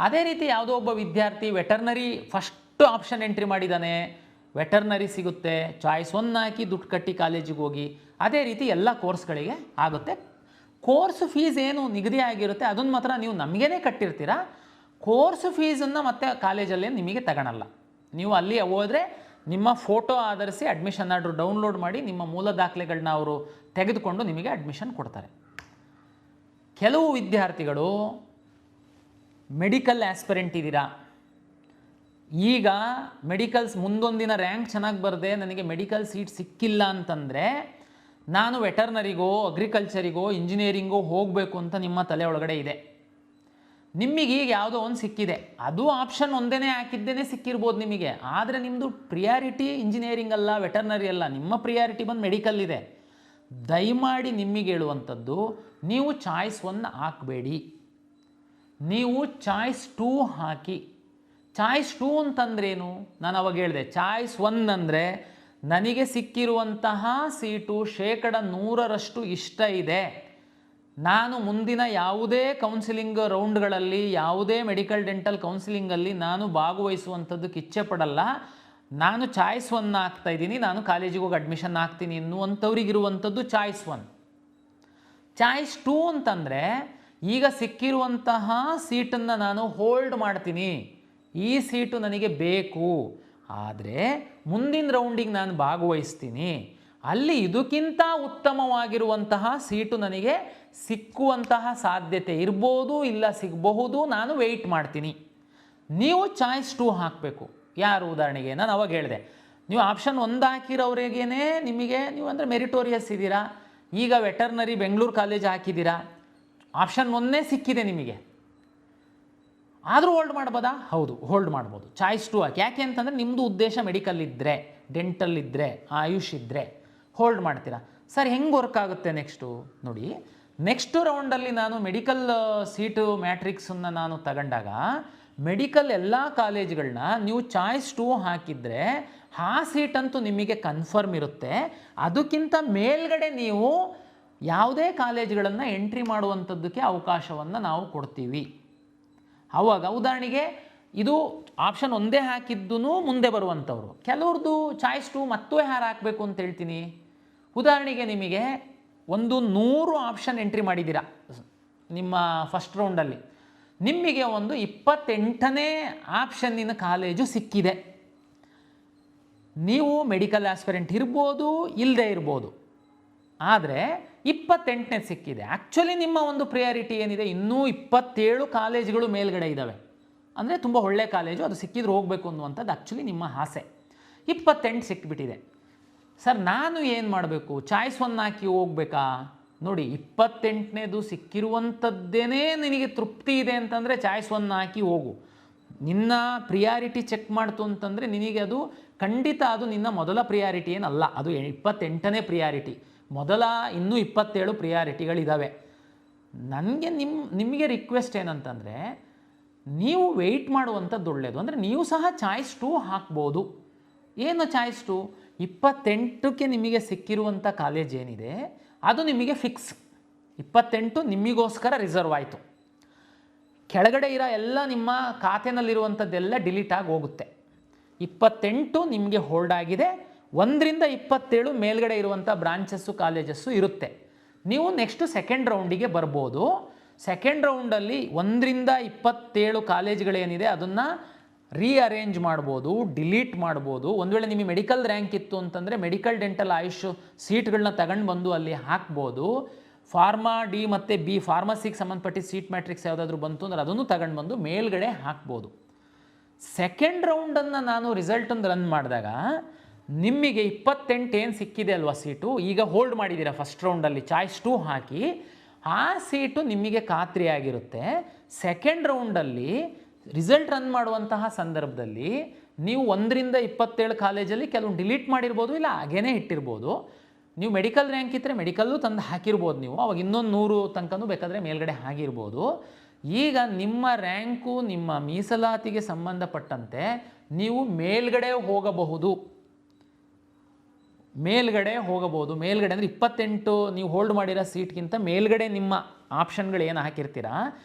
ಅದೇ ರೀತಿ ಯಾವುದೋ ಒಬ್ಬ ವಿದ್ಯಾರ್ಥಿ ವೆಟರ್ನರಿ ಫಸ್ಟ್ ಆಪ್ಷನ್ ಎಂಟ್ರಿ ಮಾಡಿದ್ದಾನೆ, ವೆಟರ್ನರಿ ಸಿಗುತ್ತೆ, ಚಾಯ್ಸ್ 1 ಹಾಕಿ ದುಡ್ಡು ಕಟ್ಟಿ ಕಾಲೇಜಿಗೆ ಹೋಗಿ. ಅದೇ ರೀತಿ ಎಲ್ಲ ಕೋರ್ಸ್ಗಳಿಗೆ ಆಗುತ್ತೆ. ಕೋರ್ಸ್ ಫೀಸ್ ಏನು ನಿಗದಿ ಆಗಿರುತ್ತೆ ಅದನ್ನು ಮಾತ್ರ ನೀವು ನಮಗೇ ಕಟ್ಟಿರ್ತೀರ. ಕೋರ್ಸ್ ಫೀಸನ್ನು ಮತ್ತೆ ಕಾಲೇಜಲ್ಲಿ ನಿಮಗೆ ತಗೊಳಲ್ಲ. ನೀವು ಅಲ್ಲಿ ಹೋದರೆ ನಿಮ್ಮ ಫೋಟೋ ಆಧರಿಸಿ ಅಡ್ಮಿಷನ್ ಆರ್ಡ್ರು ಡೌನ್ಲೋಡ್ ಮಾಡಿ ನಿಮ್ಮ ಮೂಲ ದಾಖಲೆಗಳನ್ನ ಅವರು ತೆಗೆದುಕೊಂಡು ನಿಮಗೆ ಅಡ್ಮಿಷನ್ ಕೊಡ್ತಾರೆ. ಕೆಲವು ವಿದ್ಯಾರ್ಥಿಗಳು ಮೆಡಿಕಲ್ ಆಸ್ಪಿರೆಂಟ್ ಇದ್ದೀರಾ, ಈಗ ಮೆಡಿಕಲ್ಸ್ ಮುಂದೊಂದಿನ ರ್ಯಾಂಕ್ ಚೆನ್ನಾಗಿ ಬರದೆ ನನಗೆ ಮೆಡಿಕಲ್ ಸೀಟ್ ಸಿಕ್ಕಿಲ್ಲ ಅಂತಂದರೆ ನಾನು ವೆಟರ್ನರಿಗೋ ಅಗ್ರಿಕಲ್ಚರಿಗೋ ಇಂಜಿನಿಯರಿಂಗೋ ಹೋಗಬೇಕು ಅಂತ ನಿಮ್ಮ ತಲೆ ಒಳಗಡೆ ಇದೆ. ನಿಮಗೀಗ ಯಾವುದೋ ಒಂದು ಸಿಕ್ಕಿದೆ, ಅದು ಆಪ್ಷನ್ ಒಂದೇ ಹಾಕಿದ್ದೇನೆ ಸಿಕ್ಕಿರ್ಬೋದು ನಿಮಗೆ. ಆದರೆ ನಿಮ್ಮದು ಪ್ರಿಯಾರಿಟಿ ಇಂಜಿನಿಯರಿಂಗ್ ಅಲ್ಲ, ವೆಟರ್ನರಿ ಅಲ್ಲ, ನಿಮ್ಮ ಪ್ರಿಯಾರಿಟಿ ಬಂದು ಮೆಡಿಕಲ್ ಇದೆ. ದಯಮಾಡಿ ನಿಮಗೆ ಹೇಳುವಂಥದ್ದು, ನೀವು ಚಾಯ್ಸ್ 1 ಹಾಕಬೇಡಿ, ನೀವು ಚಾಯ್ಸ್ 2 ಹಾಕಿ. ಚಾಯ್ಸ್ 2 ಅಂತಂದ್ರೇನು? ನಾನು ಅವಾಗ ಹೇಳಿದೆ, ಚಾಯ್ಸ್ 1 ಅಂದರೆ ನನಗೆ ಸಿಕ್ಕಿರುವಂತಹ ಸೀಟು 100% ಇಷ್ಟ ಇದೆ, ನಾನು ಮುಂದಿನ ಯಾವುದೇ ಕೌನ್ಸಿಲಿಂಗ್ ರೌಂಡ್ಗಳಲ್ಲಿ ಯಾವುದೇ ಮೆಡಿಕಲ್ ಡೆಂಟಲ್ ಕೌನ್ಸಿಲಿಂಗಲ್ಲಿ ನಾನು ಭಾಗವಹಿಸುವಂಥದ್ದಕ್ಕೆ ಇಚ್ಛೆ ಪಡಲ್ಲ, ನಾನು ಚಾಯ್ಸ್ 1 ಹಾಕ್ತಾಯಿದ್ದೀನಿ, ನಾನು ಕಾಲೇಜಿಗೆ ಹೋಗಿ ಅಡ್ಮಿಷನ್ ಹಾಕ್ತೀನಿ ಎನ್ನುವಂಥವ್ರಿಗಿರುವಂಥದ್ದು ಚಾಯ್ಸ್ 1. ಚಾಯ್ಸ್ 2 ಅಂತಂದರೆ ಈಗ ಸಿಕ್ಕಿರುವಂತಹ ಸೀಟನ್ನು ನಾನು ಹೋಲ್ಡ್ ಮಾಡ್ತೀನಿ, ಈ ಸೀಟು ನನಗೆ ಬೇಕು, ಆದರೆ ಮುಂದಿನ ರೌಂಡಿಗೆ ನಾನು ಭಾಗವಹಿಸ್ತೀನಿ, ಅಲ್ಲಿ ಇದಕ್ಕಿಂತ ಉತ್ತಮವಾಗಿರುವಂತಹ ಸೀಟು ನನಗೆ ಸಿಕ್ಕುವಂತಹ ಸಾಧ್ಯತೆ ಇರ್ಬೋದು, ಇಲ್ಲ ಸಿಗಬಹುದು, ನಾನು ವೆಯ್ಟ್ ಮಾಡ್ತೀನಿ. ನೀವು ಚಾಯ್ಸ್ 2 ಹಾಕಬೇಕು. ಯಾರು? ಉದಾಹರಣೆಗೆ ನಾನು ಅವಾಗ ಹೇಳಿದೆ, ನೀವು ಆಪ್ಷನ್ 1 ಹಾಕಿರೋರಿಗೇನೆ ನಿಮಗೆ, ನೀವು ಅಂದರೆ ಮೆರಿಟೋರಿಯಸ್ ಇದ್ದೀರಾ, ಈಗ ವೆಟರ್ನರಿ ಬೆಂಗಳೂರು ಕಾಲೇಜ್ ಹಾಕಿದ್ದೀರಾ, ಆಪ್ಷನ್ 1 ಸಿಕ್ಕಿದೆ ನಿಮಗೆ, ಆದರೂ ಹೋಲ್ಡ್ ಮಾಡ್ಬೋದಾ? ಹೌದು, ಹೋಲ್ಡ್ ಮಾಡ್ಬೋದು. ಚಾಯ್ಸ್ 2 ಹಾಕಿ. ಯಾಕೆ ಅಂತಂದರೆ ನಿಮ್ಮದು ಉದ್ದೇಶ ಮೆಡಿಕಲ್ ಇದ್ದರೆ, ಡೆಂಟಲ್ ಇದ್ದರೆ, ಆಯುಷ್ ಇದ್ದರೆ ಹೋಲ್ಡ್ ಮಾಡ್ತೀರಾ. ಸರ್ ಹೆಂಗೆ ವರ್ಕ್ ಆಗುತ್ತೆ ನೆಕ್ಸ್ಟು ನೋಡಿ, ನೆಕ್ಸ್ಟ್ ರೌಂಡಲ್ಲಿ ನಾನು ಮೆಡಿಕಲ್ ಸೀಟು ಮ್ಯಾಟ್ರಿಕ್ಸನ್ನು ನಾನು ತಗೊಂಡಾಗ ಮೆಡಿಕಲ್ ಎಲ್ಲ ಕಾಲೇಜ್ಗಳನ್ನ ನೀವು ಚಾಯ್ಸ್ 2 ಹಾಕಿದರೆ ಆ ಸೀಟಂತೂ ನಿಮಗೆ ಕನ್ಫರ್ಮ್ ಇರುತ್ತೆ. ಅದಕ್ಕಿಂತ ಮೇಲ್ಗಡೆ ನೀವು ಯಾವುದೇ ಕಾಲೇಜ್ಗಳನ್ನು ಎಂಟ್ರಿ ಮಾಡುವಂಥದ್ದಕ್ಕೆ ಅವಕಾಶವನ್ನು ನಾವು ಕೊಡ್ತೀವಿ. ಆವಾಗ ಉದಾಹರಣೆಗೆ ಇದು ಆಪ್ಷನ್ 1 ಹಾಕಿದ್ದೂ ಮುಂದೆ ಬರುವಂಥವ್ರು, ಕೆಲವ್ರದ್ದು ಚಾಯ್ಸ್ 2 ಮತ್ತೆ ಯಾರು ಹಾಕಬೇಕು ಅಂತ ಹೇಳ್ತೀನಿ. ಉದಾಹರಣೆಗೆ ನಿಮಗೆ 100 ಆಪ್ಷನ್ ಎಂಟ್ರಿ ಮಾಡಿದ್ದೀರಾ ನಿಮ್ಮ ಫಸ್ಟ್ ರೌಂಡಲ್ಲಿ, ನಿಮಗೆ ಒಂದು 28ನೇ ಆಪ್ಷನ್ನಿನ ಕಾಲೇಜು ಸಿಕ್ಕಿದೆ. ನೀವು ಮೆಡಿಕಲ್ ಆಸ್ಪಿರೆಂಟ್ ಇರ್ಬೋದು, ಇಲ್ಲದೆ ಇರ್ಬೋದು, ಆದರೆ 28ನೇ ಸಿಕ್ಕಿದೆ. ಆ್ಯಕ್ಚುಲಿ ನಿಮ್ಮ ಒಂದು ಪ್ರಿಯಾರಿಟಿ ಏನಿದೆ, ಇನ್ನೂ 27 ಕಾಲೇಜುಗಳು ಮೇಲ್ಗಡೆ ಇದ್ದಾವೆ, ಅಂದರೆ ತುಂಬ ಒಳ್ಳೆ ಕಾಲೇಜು, ಅದು ಸಿಕ್ಕಿದ್ರೆ ಹೋಗಬೇಕು ಅನ್ನುವಂಥದ್ದು ಆ್ಯಕ್ಚುಲಿ ನಿಮ್ಮ ಆಸೆ. 28 ಸಿಕ್ಕಿಬಿಟ್ಟಿದೆ. ಸರ್ ನಾನು ಏನು ಮಾಡಬೇಕು? ಚಾಯ್ಸ್ 1 ಹಾಕಿ ಹೋಗ್ಬೇಕಾ? ನೋಡಿ, 28ನೇದು ಸಿಕ್ಕಿರುವಂಥದ್ದೇನೇ ನಿನಗೆ ತೃಪ್ತಿ ಇದೆ ಅಂತಂದರೆ ಚಾಯ್ಸ್ 1 ಹಾಕಿ ಹೋಗು. ನಿನ್ನ ಪ್ರಿಯಾರಿಟಿ ಚೆಕ್ ಮಾಡ್ತು ಅಂತಂದರೆ ನಿನಗೆ ಅದು ಖಂಡಿತ ಅದು ನಿನ್ನ ಮೊದಲ ಪ್ರಿಯಾರಿಟಿ ಏನಲ್ಲ, ಅದು 28ನೇ ಪ್ರಿಯಾರಿಟಿ. ಮೊದಲ ಇನ್ನೂ 27 ಪ್ರಿಯಾರಿಟಿಗಳಿದ್ದಾವೆ. ನನಗೆ ನಿಮಗೆ ರಿಕ್ವೆಸ್ಟ್ ಏನಂತಂದರೆ, ನೀವು ವೆಯ್ಟ್ ಮಾಡುವಂಥದ್ದು ಒಳ್ಳೆಯದು. ಅಂದರೆ ನೀವು ಸಹ ಚಾಯ್ಸ್ 2 ಹಾಕ್ಬೋದು. ಏನು ಚಾಯ್ಸ್ 2? 28ಕ್ಕೆ ನಿಮಗೆ ಸಿಕ್ಕಿರುವಂಥ ಕಾಲೇಜ್ ಏನಿದೆ ಅದು ನಿಮಗೆ ಫಿಕ್ಸ್. 28 ನಿಮಗೋಸ್ಕರ ರಿಸರ್ವ್ ಆಯಿತು. ಕೆಳಗಡೆ ಇರೋ ಎಲ್ಲ ನಿಮ್ಮ ಖಾತೆನಲ್ಲಿರುವಂಥದ್ದೆಲ್ಲ ಡಿಲೀಟ್ ಆಗಿ ಹೋಗುತ್ತೆ. 28 ನಿಮಗೆ ಹೋಲ್ಡ್ ಆಗಿದೆ. 1ರಿಂದ 27 ಮೇಲ್ಗಡೆ ಇರುವಂಥ ಬ್ರಾಂಚಸ್ಸು ಕಾಲೇಜಸ್ಸು ಇರುತ್ತೆ. ನೀವು ನೆಕ್ಸ್ಟ್ ಸೆಕೆಂಡ್ ರೌಂಡಿಗೆ ಬರ್ಬೋದು. ಸೆಕೆಂಡ್ ರೌಂಡಲ್ಲಿ 1ರಿಂದ 27 ಕಾಲೇಜ್ಗಳೇನಿದೆ ಅದನ್ನು ರೀಅರೇಂಜ್ ಮಾಡ್ಬೋದು, ಡಿಲೀಟ್ ಮಾಡ್ಬೋದು. ಒಂದು ವೇಳೆ ನಿಮಗೆ ಮೆಡಿಕಲ್ ರ್ಯಾಂಕ್ ಇತ್ತು ಅಂತಂದರೆ ಮೆಡಿಕಲ್ ಡೆಂಟಲ್ ಆಯುಷ್ ಸೀಟ್ಗಳನ್ನ ತಗೊಂಡು ಬಂದು ಅಲ್ಲಿ ಹಾಕ್ಬೋದು. ಫಾರ್ಮಾ ಡಿ ಮತ್ತು ಬಿ ಫಾರ್ಮಸಿಗೆ ಸಂಬಂಧಪಟ್ಟಿದ್ದ ಸೀಟ್ ಮ್ಯಾಟ್ರಿಕ್ಸ್ ಯಾವುದಾದ್ರೂ ಬಂತು ಅಂದರೆ ಅದನ್ನು ತಗೊಂಡು ಬಂದು ಮೇಲ್ಗಡೆ ಹಾಕ್ಬೋದು. ಸೆಕೆಂಡ್ ರೌಂಡನ್ನು ನಾನು ರಿಸಲ್ಟನ್ನು ರನ್ ಮಾಡಿದಾಗ ನಿಮಗೆ 28 ಏನು ಸಿಕ್ಕಿದೆ ಅಲ್ವಾ ಸೀಟು, ಈಗ ಹೋಲ್ಡ್ ಮಾಡಿದ್ದೀರಾ ಫಸ್ಟ್ ರೌಂಡಲ್ಲಿ ಚಾಯ್ಸ್ 2 ಹಾಕಿ, ಆ ಸೀಟು ನಿಮಗೆ ಖಾತ್ರಿಯಾಗಿರುತ್ತೆ. ಸೆಕೆಂಡ್ ರೌಂಡಲ್ಲಿ ರಿಸಲ್ಟ್ ರನ್ ಮಾಡುವಂತಹ ಸಂದರ್ಭದಲ್ಲಿ ನೀವು 1ರಿಂದ 27 ಕಾಲೇಜಲ್ಲಿ ಕೆಲವು ಡಿಲೀಟ್ ಮಾಡಿರ್ಬೋದು, ಇಲ್ಲ ಹಾಗೇನೇ ಇಟ್ಟಿರ್ಬೋದು. ನೀವು ಮೆಡಿಕಲ್ ರ್ಯಾಂಕ್ ಇದ್ದರೆ ಮೆಡಿಕಲ್ಲು ತಂದು ಹಾಕಿರ್ಬೋದು, ನೀವು ಅವಾಗ ಇನ್ನೊಂದು 100 ತನಕನೂ ಬೇಕಾದರೆ ಮೇಲ್ಗಡೆ ಹಾಕಿರ್ಬೋದು. ಈಗ ನಿಮ್ಮ ರ್ಯಾಂಕು ನಿಮ್ಮ ಮೀಸಲಾತಿಗೆ ಸಂಬಂಧಪಟ್ಟಂತೆ ನೀವು ಮೇಲ್ಗಡೆ ಹೋಗಬಹುದು. ಮೇಲ್ಗಡೆ ಅಂದರೆ 28 ನೀವು ಹೋಲ್ಡ್ ಮಾಡಿರೋ ಸೀಟ್ಗಿಂತ ಮೇಲ್ಗಡೆ ನಿಮ್ಮ ಆಪ್ಷನ್ಗಳು ಏನು ಹಾಕಿರ್ತೀರಾ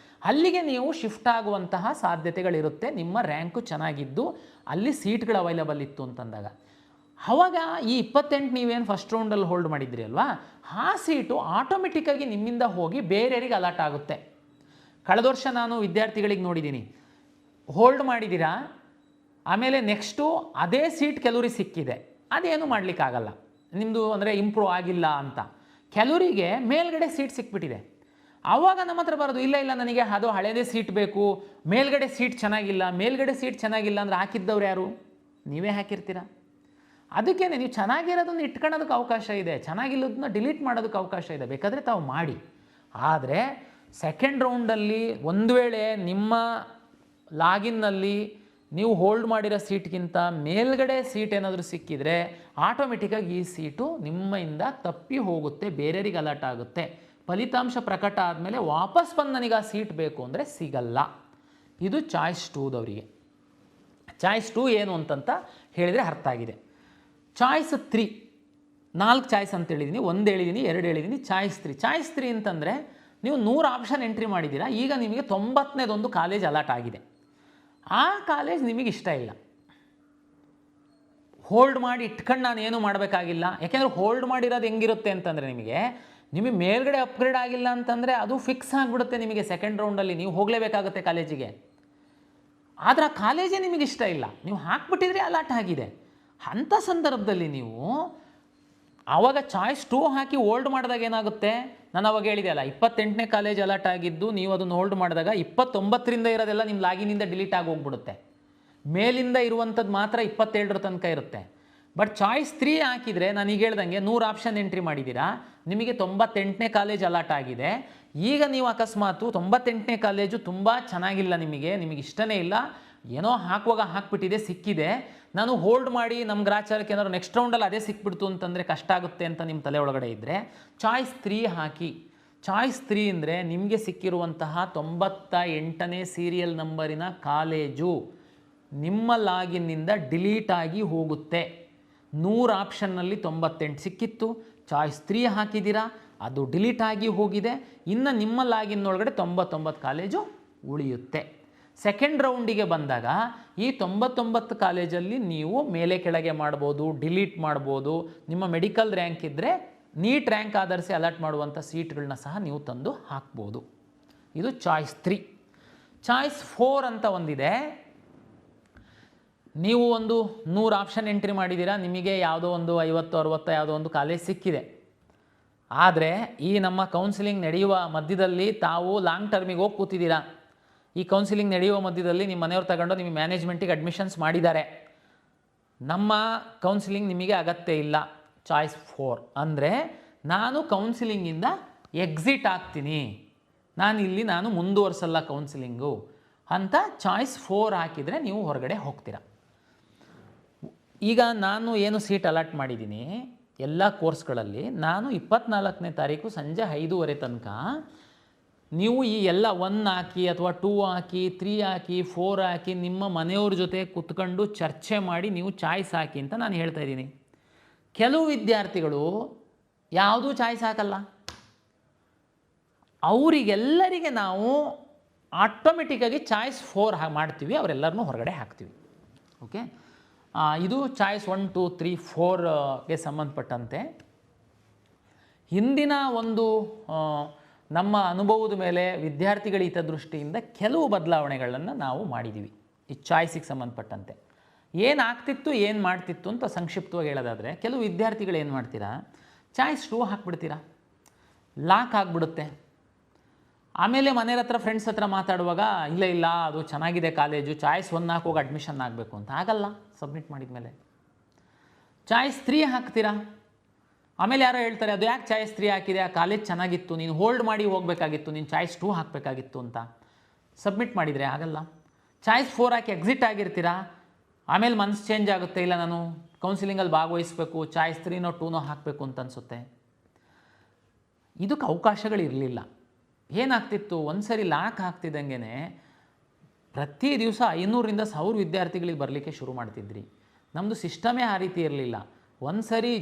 ಅಲ್ಲಿಗೆ ನೀವು ಶಿಫ್ಟ್ ಆಗುವಂತಹ ಸಾಧ್ಯತೆಗಳಿರುತ್ತೆ. ನಿಮ್ಮ ರ್ಯಾಂಕು ಚೆನ್ನಾಗಿದ್ದು ಅಲ್ಲಿ ಸೀಟ್ಗಳು ಅವೈಲಬಲ್ ಇತ್ತು ಅಂತಂದಾಗ ಆವಾಗ ಈ 28 ನೀವೇನು ಫಸ್ಟ್ ರೌಂಡಲ್ಲಿ ಹೋಲ್ಡ್ ಮಾಡಿದ್ರಿ ಅಲ್ವಾ, ಆ ಸೀಟು ಆಟೋಮೆಟಿಕ್ಕಾಗಿ ನಿಮ್ಮಿಂದ ಹೋಗಿ ಬೇರೆಯವರಿಗೆ ಅಲಾಟ್ ಆಗುತ್ತೆ. ಕಳೆದ ವರ್ಷ ನಾನು ವಿದ್ಯಾರ್ಥಿಗಳಿಗೆ ನೋಡಿದ್ದೀನಿ, ಹೋಲ್ಡ್ ಮಾಡಿದ್ದೀರಾ, ಆಮೇಲೆ ನೆಕ್ಸ್ಟು ಅದೇ ಸೀಟ್ ಕೆಲವರಿಗೆ ಸಿಕ್ಕಿದೆ, ಅದೇನು ಮಾಡಲಿಕ್ಕಾಗಲ್ಲ, ನಿಮ್ಮದು ಅಂದರೆ ಇಂಪ್ರೂವ್ ಆಗಿಲ್ಲ ಅಂತ. ಕೆಲವರಿಗೆ ಮೇಲ್ಗಡೆ ಸೀಟ್ ಸಿಕ್ಬಿಟ್ಟಿದೆ. ಆವಾಗ ನಮ್ಮ ಹತ್ರ ಬರೋದು, ಇಲ್ಲ ನನಗೆ ಅದು ಹಳೇದೇ ಸೀಟ್ ಬೇಕು, ಮೇಲ್ಗಡೆ ಸೀಟ್ ಚೆನ್ನಾಗಿಲ್ಲ ಅಂದರೆ ಹಾಕಿದ್ದವ್ರು ಯಾರು? ನೀವೇ ಹಾಕಿರ್ತೀರ. ಅದಕ್ಕೇ ನೀವು ಚೆನ್ನಾಗಿರೋದನ್ನು ಇಟ್ಕೊಳ್ಳೋದಕ್ಕೆ ಅವಕಾಶ ಇದೆ, ಚೆನ್ನಾಗಿಲ್ಲದನ್ನ ಡಿಲೀಟ್ ಮಾಡೋದಕ್ಕೆ ಅವಕಾಶ ಇದೆ, ಬೇಕಾದರೆ ತಾವು ಮಾಡಿ. ಆದರೆ ಸೆಕೆಂಡ್ ರೌಂಡಲ್ಲಿ ಒಂದು ವೇಳೆ ನಿಮ್ಮ ಲಾಗಿನ್ನಲ್ಲಿ ನೀವು ಹೋಲ್ಡ್ ಮಾಡಿರೋ ಸೀಟ್ಗಿಂತ ಮೇಲ್ಗಡೆ ಸೀಟ್ ಏನಾದರೂ ಸಿಕ್ಕಿದರೆ ಆಟೋಮೆಟಿಕ್ಕಾಗಿ ಈ ಸೀಟು ನಿಮ್ಮಿಂದ ತಪ್ಪಿ ಹೋಗುತ್ತೆ, ಬೇರೆಯವರಿಗೆ ಅಲರ್ಟ್ ಆಗುತ್ತೆ. ಫಲಿತಾಂಶ ಪ್ರಕಟ ಆದಮೇಲೆ ವಾಪಸ್ ಬಂದು ನನಗೆ ಆ ಸೀಟ್ ಬೇಕು ಅಂದರೆ ಸಿಗಲ್ಲ. ಇದು ಚಾಯ್ಸ್ 2ದವರಿಗೆ. ಚಾಯ್ಸ್ 2 ಏನು ಅಂತಂತ ಹೇಳಿದರೆ ಅರ್ಥ ಆಗಿದೆ. ಚಾಯ್ಸ್ 3 4 ಚಾಯ್ಸ್ ಅಂತ ಹೇಳಿದ್ದೀನಿ, 1 ಹೇಳಿದ್ದೀನಿ, 2 ಹೇಳಿದ್ದೀನಿ. ಚಾಯ್ಸ್ 3 ಅಂತಂದರೆ ನೀವು 100 ಆಪ್ಷನ್ ಎಂಟ್ರಿ ಮಾಡಿದ್ದೀರಾ, ಈಗ ನಿಮಗೆ 90ನೇದೊಂದು ಕಾಲೇಜ್ ಅಲಾಟ್ ಆಗಿದೆ. ಆ ಕಾಲೇಜ್ ನಿಮಗೆ ಇಷ್ಟ ಇಲ್ಲ, ಹೋಲ್ಡ್ ಮಾಡಿ ಇಟ್ಕೊಂಡು ನಾನು ಏನು ಮಾಡಬೇಕಾಗಿಲ್ಲ. ಯಾಕೆಂದರೆ ಹೋಲ್ಡ್ ಮಾಡಿರೋದು ಹೆಂಗಿರುತ್ತೆ ಅಂತಂದರೆ ನಿಮಗೆ ಮೇಲ್ಗಡೆ ಅಪ್ಗ್ರೇಡ್ ಆಗಿಲ್ಲ ಅಂತಂದರೆ ಅದು ಫಿಕ್ಸ್ ಆಗಿಬಿಡುತ್ತೆ. ನಿಮಗೆ ಸೆಕೆಂಡ್ ರೌಂಡಲ್ಲಿ ನೀವು ಹೋಗಲೇಬೇಕಾಗುತ್ತೆ ಕಾಲೇಜಿಗೆ. ಆದರೆ ಆ ಕಾಲೇಜೇ ನಿಮಗೆ ಇಷ್ಟ ಇಲ್ಲ, ನೀವು ಹಾಕ್ಬಿಟ್ಟಿದ್ರೆ ಅಲಾಟ್ ಆಗಿದೆ. ಅಂಥ ಸಂದರ್ಭದಲ್ಲಿ ನೀವು ಆವಾಗ ಚಾಯ್ಸ್ 2 ಹಾಕಿ ಹೋಲ್ಡ್ ಮಾಡಿದಾಗ ಏನಾಗುತ್ತೆ, ನಾನು ಅವಾಗ ಹೇಳಿದೆ ಅಲ್ಲ, 28ನೇ ಕಾಲೇಜ್ ಅಲಾಟ್ ಆಗಿದ್ದು ನೀವು ಅದನ್ನು ಹೋಲ್ಡ್ ಮಾಡಿದಾಗ 29ರಿಂದ ಇರೋದೆಲ್ಲ ನಿಮ್ಮ ಲಾಗಿನಿಂದ ಡಿಲೀಟ್ ಆಗಿ ಹೋಗ್ಬಿಡುತ್ತೆ. ಮೇಲಿಂದ ಇರುವಂಥದ್ದು ಮಾತ್ರ 27ರ ತನಕ ಇರುತ್ತೆ. ಬಟ್ ಚಾಯ್ಸ್ 3 ಹಾಕಿದರೆ ನಾನು ಈಗ ಹೇಳ್ದಂಗೆ 100 ಆಪ್ಷನ್ ಎಂಟ್ರಿ ಮಾಡಿದ್ದೀರಾ, ನಿಮಗೆ 98ನೇ ಕಾಲೇಜ್ ಅಲಾಟ್ ಆಗಿದೆ. ಈಗ ನೀವು ಅಕಸ್ಮಾತು 98ನೇ ಕಾಲೇಜು ತುಂಬ ಚೆನ್ನಾಗಿಲ್ಲ, ನಿಮಗೆ ಇಷ್ಟನೇ ಇಲ್ಲ, ಏನೋ ಹಾಕುವಾಗ ಹಾಕ್ಬಿಟ್ಟಿದೆ, ಸಿಕ್ಕಿದೆ, ನಾನು ಹೋಲ್ಡ್ ಮಾಡಿ ನಮ್ಮ ಗ್ರಾಚಾರಕ್ಕೆ ಏನಾದ್ರು ನೆಕ್ಸ್ಟ್ ರೌಂಡಲ್ಲಿ ಅದೇ ಸಿಕ್ಬಿಡ್ತು ಅಂತಂದರೆ ಕಷ್ಟ ಆಗುತ್ತೆ ಅಂತ ನಿಮ್ಮ ತಲೆ ಒಳಗಡೆ ಇದ್ದರೆ ಚಾಯ್ಸ್ 3 ಹಾಕಿ. ಚಾಯ್ಸ್ 3 ಅಂದರೆ ನಿಮಗೆ ಸಿಕ್ಕಿರುವಂತಹ 98ನೇ ಸೀರಿಯಲ್ ನಂಬರಿನ ಕಾಲೇಜು ನಿಮ್ಮ ಲಾಗಿನ್ನಿಂದ ಡಿಲೀಟ್ ಆಗಿ ಹೋಗುತ್ತೆ. 100 ಆಪ್ಷನ್ನಲ್ಲಿ 98 ಸಿಕ್ಕಿತ್ತು, ಚಾಯ್ಸ್ 3 ಹಾಕಿದ್ದೀರಾ, ಅದು ಡಿಲೀಟ್ ಆಗಿ ಹೋಗಿದೆ. ಇನ್ನು ನಿಮ್ಮ ಲಾಗಿನ್ ಒಳಗಡೆ 99 ಕಾಲೇಜು ಉಳಿಯುತ್ತೆ. ಸೆಕೆಂಡ್ ರೌಂಡಿಗೆ ಬಂದಾಗ ಈ 99 ಕಾಲೇಜಲ್ಲಿ ನೀವು ಮೇಲೆ ಕೆಳಗೆ ಮಾಡ್ಬೋದು, ಡಿಲೀಟ್ ಮಾಡ್ಬೋದು. ನಿಮ್ಮ ಮೆಡಿಕಲ್ ರ್ಯಾಂಕ್ ಇದ್ದರೆ ನೀಟ್ ರ್ಯಾಂಕ್ ಆಧರಿಸಿ ಅಲಾಟ್ ಮಾಡುವಂಥ ಸೀಟ್ಗಳನ್ನ ಸಹ ನೀವು ತಂದು ಹಾಕ್ಬೋದು. ಇದು ಚಾಯ್ಸ್ 3. ಚಾಯ್ಸ್ 4 ಅಂತ ಒಂದಿದೆ. ನೀವು ಒಂದು 100 ಆಪ್ಷನ್ ಎಂಟ್ರಿ ಮಾಡಿದ್ದೀರಾ, ನಿಮಗೆ ಯಾವುದೋ ಒಂದು 50-60 ಯಾವುದೋ ಒಂದು ಕಾಲೇಜ್ ಸಿಕ್ಕಿದೆ. ಆದರೆ ಈ ನಮ್ಮ ಕೌನ್ಸಿಲಿಂಗ್ ನಡೆಯುವ ಮಧ್ಯದಲ್ಲಿ ತಾವು ಲಾಂಗ್ ಟರ್ಮಿಗೆ ಹೋಗಿ ಕೂತಿದ್ದೀರಾ. ಈ ಕೌನ್ಸಿಲಿಂಗ್ ನಡೆಯುವ ಮಧ್ಯದಲ್ಲಿ ನಿಮ್ಮ ಮನೆಯವ್ರು ತಗೊಂಡು ನಿಮ್ಮ ಮ್ಯಾನೇಜ್ಮೆಂಟಿಗೆ ಅಡ್ಮಿಷನ್ಸ್ ಮಾಡಿದ್ದಾರೆ. ನಮ್ಮ ಕೌನ್ಸಿಲಿಂಗ್ ನಿಮಗೆ ಅಗತ್ಯ ಇಲ್ಲ. ಚಾಯ್ಸ್ 4 ಅಂದರೆ ನಾನು ಕೌನ್ಸಿಲಿಂಗಿಂದ ಎಕ್ಸಿಟ್ ಆಗ್ತೀನಿ, ನಾನು ಮುಂದುವರ್ಸಲ್ಲ ಕೌನ್ಸಿಲಿಂಗು ಅಂತ ಚಾಯ್ಸ್ 4 ಹಾಕಿದರೆ ನೀವು ಹೊರಗಡೆ ಹೋಗ್ತೀರಾ. ಈಗ ನಾನು ಏನು ಸೀಟ್ ಅಲಾಟ್ ಮಾಡಿದ್ದೀನಿ ಎಲ್ಲ ಕೋರ್ಸ್ಗಳಲ್ಲಿ, ನಾನು 24ನೇ ತಾರೀಕು ಸಂಜೆ 5:30 ತನಕ ನೀವು ಈ ಎಲ್ಲ 1 ಹಾಕಿ ಅಥವಾ 2 ಹಾಕಿ 3 ಹಾಕಿ 4 ಹಾಕಿ ನಿಮ್ಮ ಮನೆಯವ್ರ ಜೊತೆ ಕುತ್ಕೊಂಡು ಚರ್ಚೆ ಮಾಡಿ ನೀವು ಚಾಯ್ಸ್ ಹಾಕಿ ಅಂತ ನಾನು ಹೇಳ್ತಾ ಇದ್ದೀನಿ. ಕೆಲವು ವಿದ್ಯಾರ್ಥಿಗಳು ಯಾವುದೂ ಚಾಯ್ಸ್ ಹಾಕಲ್ಲ, ಅವರಿಗೆಲ್ಲರಿಗೆ ನಾವು ಆಟೋಮೆಟಿಕ್ಕಾಗಿ ಚಾಯ್ಸ್ 4 ಮಾಡ್ತೀವಿ, ಅವರೆಲ್ಲರನ್ನೂ ಹೊರಗಡೆ ಹಾಕ್ತೀವಿ. ಓಕೆ, ಇದು ಚಾಯ್ಸ್ 1, 2, 3, 4ಗೆ ಸಂಬಂಧಪಟ್ಟಂತೆ ಹಿಂದಿನ ಒಂದು ನಮ್ಮ ಅನುಭವದ ಮೇಲೆ ವಿದ್ಯಾರ್ಥಿಗಳ ಹಿತದೃಷ್ಟಿಯಿಂದ ಕೆಲವು ಬದಲಾವಣೆಗಳನ್ನು ನಾವು ಮಾಡಿದ್ದೀವಿ. ಈ ಚಾಯ್ಸಿಗೆ ಸಂಬಂಧಪಟ್ಟಂತೆ ಏನಾಗ್ತಿತ್ತು ಏನು ಮಾಡ್ತಿತ್ತು ಅಂತ ಸಂಕ್ಷಿಪ್ತವಾಗಿ ಹೇಳೋದಾದರೆ, ಕೆಲವು ವಿದ್ಯಾರ್ಥಿಗಳು ಏನು ಮಾಡ್ತೀರಾ, ಚಾಯ್ಸ್ 2 ಹಾಕ್ಬಿಡ್ತೀರಾ, ಲಾಕ್ ಆಗಿಬಿಡುತ್ತೆ. ಆಮೇಲೆ ಮನೆಯವ್ರ ಹತ್ರ ಫ್ರೆಂಡ್ಸ್ ಹತ್ರ ಮಾತಾಡುವಾಗ ಇಲ್ಲ ಅದು ಚೆನ್ನಾಗಿದೆ ಕಾಲೇಜು, ಚಾಯ್ಸ್ 1 ಹಾಕೋಗಿ ಅಡ್ಮಿಷನ್ ಆಗಬೇಕು ಅಂತ ಆಗಲ್ಲ. ಸಬ್ಮಿಟ್ ಮಾಡಿದ ಮೇಲೆ ಚಾಯ್ಸ್ 3 ಹಾಕ್ತೀರಾ. ಆಮೇಲೆ ಯಾರೋ ಹೇಳ್ತಾರೆ, ಅದು ಯಾಕೆ ಚಾಯ್ಸ್ 3 ಹಾಕಿದೆ, ಆ ಕಾಲೇಜ್ ಚೆನ್ನಾಗಿತ್ತು, ನೀನು ಹೋಲ್ಡ್ ಮಾಡಿ ಹೋಗಬೇಕಾಗಿತ್ತು, ನೀನು ಚಾಯ್ಸ್ 2 ಹಾಕಬೇಕಾಗಿತ್ತು ಅಂತ ಸಬ್ಮಿಟ್ ಮಾಡಿದರೆ ಆಗಲ್ಲ. ಚಾಯ್ಸ್ 4 ಹಾಕಿ ಎಕ್ಸಿಟ್ ಆಗಿರ್ತೀರಾ. ಆಮೇಲೆ ಮನಸ್ಸು ಚೇಂಜ್ ಆಗುತ್ತೆ, ಇಲ್ಲ ನಾನು ಕೌನ್ಸಿಲಿಂಗಲ್ಲಿ ಭಾಗವಹಿಸಬೇಕು, ಚಾಯ್ಸ್ 3ನೋ 2ನೋ ಹಾಕಬೇಕು ಅಂತ ಅನಿಸುತ್ತೆ. ಇದಕ್ಕೆ ಅವಕಾಶಗಳಿರಲಿಲ್ಲ. ಏನಾಗ್ತಿತ್ತು, ಒಂದು ಸರಿ ಲಾಕ್ ಆಗ್ತಿದ್ದಂಗೆ ಪ್ರತಿ ದಿವಸ 500ರಿಂದ 1000 ವಿದ್ಯಾರ್ಥಿಗಳಿಗೆ ಬರಲಿಕ್ಕೆ ಶುರು ಮಾಡ್ತಿದ್ರಿ. ನಮ್ಮದು ಸಿಸ್ಟಮೇ ಆ ರೀತಿ ಇರಲಿಲ್ಲ. ಒಂದು ಸರಿ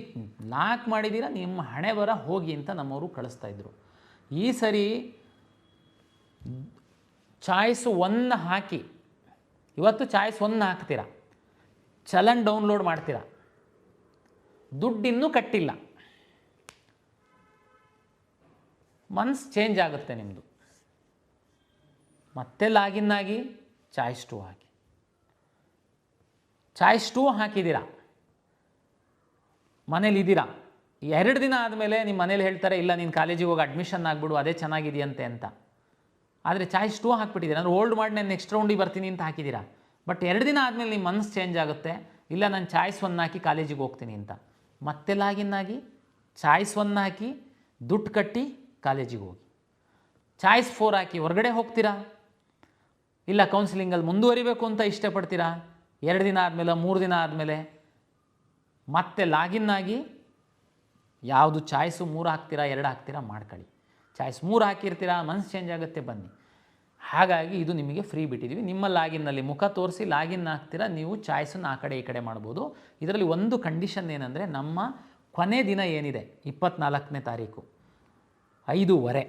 ಲಾಕ್ ಮಾಡಿದ್ದೀರಾ, ನಿಮ್ಮ ಹಣೆ ಬರ ಹೋಗಿ ಅಂತ ನಮ್ಮವರು ಕಳಿಸ್ತಾಯಿದ್ರು. ಈ ಸರಿ ಚಾಯ್ಸ್ 1 ಹಾಕಿ, ಇವತ್ತು ಚಾಯ್ಸ್ 1 ಹಾಕ್ತೀರಾ, ಚಲನ್ ಡೌನ್ಲೋಡ್ ಮಾಡ್ತೀರಾ, ದುಡ್ಡು ಇನ್ನೂ ಕಟ್ಟಿಲ್ಲ, ಮನ್ಸು ಚೇಂಜ್ ಆಗುತ್ತೆ ನಿಮ್ಮದು. ಮತ್ತೆ ಲಾಗಿನ್ ಆಗಿ ಚಾಯ್ಸ್ 2 ಹಾಕಿ, ಚಾಯ್ಸ್ 2 ಹಾಕಿದ್ದೀರಾ, ಮನೇಲಿದ್ದೀರಾ. 2 ದಿನ ಆದಮೇಲೆ ನಿಮ್ಮ ಮನೇಲಿ ಹೇಳ್ತಾರೆ, ಇಲ್ಲ ನೀನು ಕಾಲೇಜಿಗೆ ಹೋಗಿ ಅಡ್ಮಿಷನ್ ಆಗಿಬಿಡು, ಅದೇ ಚೆನ್ನಾಗಿದೆಯಂತೆ ಅಂತ. ಆದರೆ ಚಾಯ್ಸ್ 2 ಹಾಕ್ಬಿಟ್ಟಿದ್ದೀರಾ, ನಾನು ಹೋಲ್ಡ್ ಮಾಡಿ ನಾನು ನೆಕ್ಸ್ಟ್ ರೌಂಡಿಗೆ ಬರ್ತೀನಿ ಅಂತ ಹಾಕಿದ್ದೀರಾ. ಬಟ್ 2 ದಿನ ಆದಮೇಲೆ ನಿಮ್ಮ ಮನಸ್ಸು ಚೇಂಜ್ ಆಗುತ್ತೆ, ಇಲ್ಲ ನಾನು ಚಾಯ್ಸ್ 1 ಹಾಕಿ ಕಾಲೇಜಿಗೆ ಹೋಗ್ತೀನಿ ಅಂತ. ಮತ್ತೆ ಲಾಗಿನ್ ಆಗಿ ಚಾಯ್ಸ್ 1 ಹಾಕಿ ದುಡ್ಡು ಕಟ್ಟಿ ಕಾಲೇಜಿಗೆ ಹೋಗಿ. ಚಾಯ್ಸ್ 4 ಹಾಕಿ ಹೊರಗಡೆ ಹೋಗ್ತೀರಾ, ಇಲ್ಲ ಕೌನ್ಸಿಲಿಂಗಲ್ಲಿ ಮುಂದುವರಿಬೇಕು ಅಂತ ಇಷ್ಟಪಡ್ತೀರಾ. 2 ದಿನ ಆದಮೇಲೆ 3 ದಿನ ಆದಮೇಲೆ ಮತ್ತೆ ಲಾಗಿನ್ ಆಗಿ ಯಾವುದು ಚಾಯ್ಸು 3 ಹಾಕ್ತೀರಾ 2 ಹಾಕ್ತೀರಾ ಮಾಡ್ಕೊಳ್ಳಿ. ಚಾಯ್ಸ್ 3 ಹಾಕಿರ್ತೀರಾ, ಮನಸ್ಸು ಚೇಂಜ್ ಆಗುತ್ತೆ, ಬನ್ನಿ. ಹಾಗಾಗಿ ಇದು ನಿಮಗೆ ಫ್ರೀ ಬಿಟ್ಟಿದ್ದೀವಿ. ನಿಮ್ಮ ಲಾಗಿನ್ನಲ್ಲಿ ಮುಖ ತೋರಿಸಿ ಲಾಗಿನ್ ಆಗ್ತೀರಾ, ನೀವು ಚಾಯ್ಸನ್ನು ಆ ಕಡೆ ಈ ಕಡೆ ಮಾಡ್ಬೋದು. ಇದರಲ್ಲಿ ಒಂದು ಕಂಡೀಷನ್ ಏನಂದರೆ, ನಮ್ಮ ಕೊನೆ ದಿನ ಏನಿದೆ 24ನೇ ತಾರೀಕು 5:30,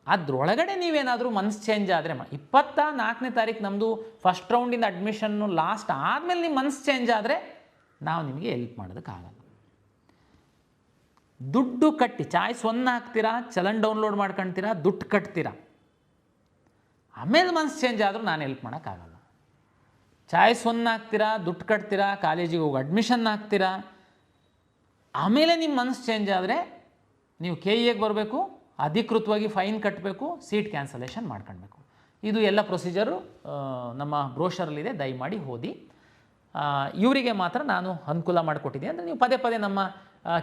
ಅದರೊಳಗಡೆ ನೀವೇನಾದರೂ ಮನಸ್ಸು ಚೇಂಜ್ ಆದರೆ 24ನೇ ತಾರೀಕು ನಮ್ಮದು ಫಸ್ಟ್ ರೌಂಡಿಂದ ಅಡ್ಮಿಷನ್ನು ಲಾಸ್ಟ್ ಆದಮೇಲೆ ನಿಮ್ಮ ಮನಸ್ಸು ಚೇಂಜ್ ಆದರೆ ನಾವು ನಿಮಗೆ ಹೆಲ್ಪ್ ಮಾಡೋದಕ್ಕಾಗಲ್ಲ. ದುಡ್ಡು ಕಟ್ಟಿ ಚಾಯ್ಸ್ 1 ಹಾಕ್ತೀರಾ, ಚಲನ್ ಡೌನ್ಲೋಡ್ ಮಾಡ್ಕೊಳ್ತೀರಾ, ದುಡ್ಡು ಕಟ್ತೀರಾ, ಆಮೇಲೆ ಮನಸ್ಸು ಚೇಂಜ್ ಆದರೂ ನಾನು ಹೆಲ್ಪ್ ಮಾಡೋಕ್ಕಾಗಲ್ಲ. ಚಾಯ್ಸ್ 1 ಹಾಕ್ತೀರಾ, ದುಡ್ಡು ಕಟ್ತೀರಾ, ಕಾಲೇಜಿಗೆ ಹೋಗಿ ಅಡ್ಮಿಷನ್ ಹಾಕ್ತೀರಾ, ಆಮೇಲೆ ನಿಮ್ಮ ಮನಸ್ಸು ಚೇಂಜ್ ಆದರೆ ನೀವು KEಗೆ ಬರಬೇಕು, ಅಧಿಕೃತವಾಗಿ ಫೈನ್ ಕಟ್ಟಬೇಕು, ಸೀಟ್ ಕ್ಯಾನ್ಸಲೇಷನ್ ಮಾಡ್ಕೊಳ್ಬೇಕು. ಇದು ಎಲ್ಲ ಪ್ರೊಸೀಜರು ನಮ್ಮ ಬ್ರೋಷರಲ್ಲಿದೆ, ದಯಮಾಡಿ ಓದಿ. ಇವರಿಗೆ ಮಾತ್ರ ನಾನು ಅನುಕೂಲ ಮಾಡಿಕೊಟ್ಟಿದ್ದೀನಿ. ಅಂದರೆ ನೀವು ಪದೇ ಪದೇ ನಮ್ಮ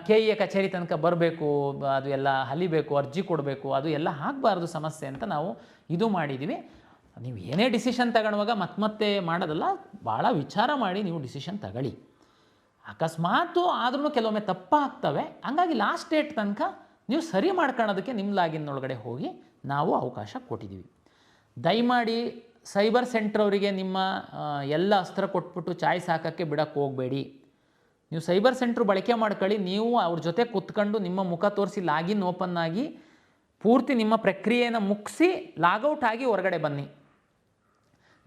KE ಕಚೇರಿ ತನಕ ಬರಬೇಕು, ಅದು ಎಲ್ಲ ಹಲಿಬೇಕು, ಅರ್ಜಿ ಕೊಡಬೇಕು, ಅದು ಎಲ್ಲ ಆಗಬಾರ್ದು ಸಮಸ್ಯೆ ಅಂತ ನಾವು ಇದು ಮಾಡಿದ್ದೀವಿ. ನೀವು ಏನೇ ಡಿಸಿಷನ್ ತಗೊಳ್ಳುವಾಗ ಮತ್ತೆ ಮಾಡೋದಲ್ಲ, ಭಾಳ ವಿಚಾರ ಮಾಡಿ ನೀವು ಡಿಸಿಷನ್ ತಗೊಳ್ಳಿ. ಅಕಸ್ಮಾತು ಆದ್ರೂ ಕೆಲವೊಮ್ಮೆ ತಪ್ಪಾಗ್ತವೆ. ಹಂಗಾಗಿ ಲಾಸ್ಟ್ ಡೇಟ್ ತನಕ ನೀವು ಸರಿ ಮಾಡ್ಕೊಳ್ಳೋದಕ್ಕೆ ನಿಮ್ಮ ಲಾಗಿನ್ ಒಳಗಡೆ ಹೋಗಿ ನಾವು ಅವಕಾಶ ಕೊಟ್ಟಿದ್ದೀವಿ. ದಯಮಾಡಿ ಸೈಬರ್ ಸೆಂಟ್ರ್ ಅವರಿಗೆ ನಿಮ್ಮ ಎಲ್ಲ ಅಸ್ತ್ರ ಕೊಟ್ಬಿಟ್ಟು ಚಾಯ್ಸ್ ಹಾಕೋಕ್ಕೆ ಬಿಡೋಕ್ಕೆ ಹೋಗಬೇಡಿ. ನೀವು ಸೈಬರ್ ಸೆಂಟ್ರ್ ಬಳಕೆ ಮಾಡ್ಕೊಳ್ಳಿ. ನೀವು ಅವ್ರ ಜೊತೆ ಕೂತ್ಕೊಂಡು ನಿಮ್ಮ ಮುಖ ತೋರಿಸಿ ಲಾಗಿನ್ ಓಪನ್ ಆಗಿ ಪೂರ್ತಿ ನಿಮ್ಮ ಪ್ರಕ್ರಿಯೆಯನ್ನು ಮುಗಿಸಿ ಲಾಗೌಟ್ ಆಗಿ ಹೊರಗಡೆ ಬನ್ನಿ.